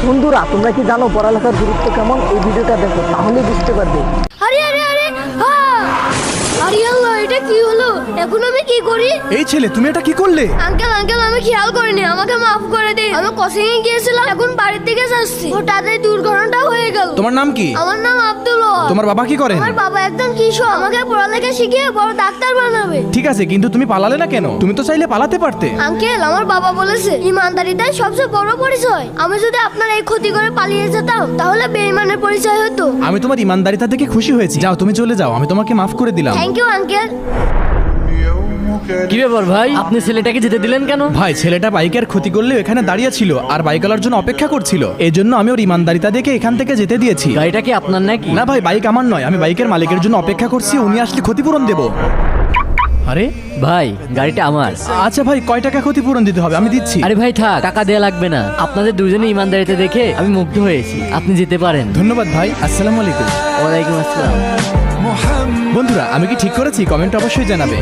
বন্ধুরা তোমরা কি জানো পড়ালেখার গুরুত্ব কেমন? এই ভিডিওটা দেখো তাহলে বুঝতে পারবে। আরে আরে আরে আরে আল্লাহ, এটা কি হলো? এখন আমি কি করি? এই ছেলে, তুমি এটা কি করলে? আঙ্কেল আঙ্কেল, আমি খেয়াল করিনি, আমাকে মাফ করে দিন। আমি কোচিং এ গিয়েছিলাম, এখন বাড়ির দিকে যাচ্ছি, হঠাৎ এই দুর্ঘটনাটা হয়ে গেল। তোমার নাম কি? আমার নাম আব্দুল্লাহ। তোমার বাবা কি করেন? আমার বাবা একজন কৃষক, আমাকে পড়ালেখা শিখিয়ে বড় ডাক্তার বানাবে। ঠিক আছে, কিন্তু তুমি পালালে না কেন? তুমি তো চাইলে পালাতে পারতে। আঙ্কেল, আমার বাবা বলেছে ইমানদারিতাই সবচেয়ে বড় পরিচয়। আমি যদি আপনার এই ক্ষতি করে পালিয়ে যেতাম তাহলে বেঈমানের পরিচয় হতো। আমি তোমার ইমানদারিতা দেখে খুশি হয়েছি। যাও, তুমি চলে যাও, আমি তোমাকে মাফ করে দিলাম। Thank you uncle. কি ব্যাপার ভাই, আপনি ছেলেটাকে যেতে দিলেন কেন? ভাই, ছেলেটা বাইকের ক্ষতি করলেও এখানে দাঁড়িয়ে ছিল আর বাইকওয়ালার জন্য অপেক্ষা করছিল। এই জন্য আমি ওর ইমানদারিতা দেখে এখান থেকে যেতে দিয়েছি। গাড়িটা কি আপনার নাকি? না ভাই, বাইক আমার নয়, আমি বাইকের মালিকের জন্য অপেক্ষা করছি, উনি আসলে ক্ষতিপূরণ দেব। আরে ভাই, গাড়িটা আমার। আচ্ছা ভাই, কয় টাকা ক্ষতিপূরণ দিতে হবে? আমি দিচ্ছি। আরে ভাই থাক, টাকা দেয়া লাগবে না। আপনাদের দুজনে ইমানদারিতে দেখে আমি মুগ্ধ হয়েছি, আপনি যেতে পারেন। ধন্যবাদ ভাই, আসসালামু আলাইকুম। ওয়ালাইকুম আসসালাম। বন্ধুরা, আমি কি ঠিক করেছি? কমেন্ট অবশ্যই জানাবে।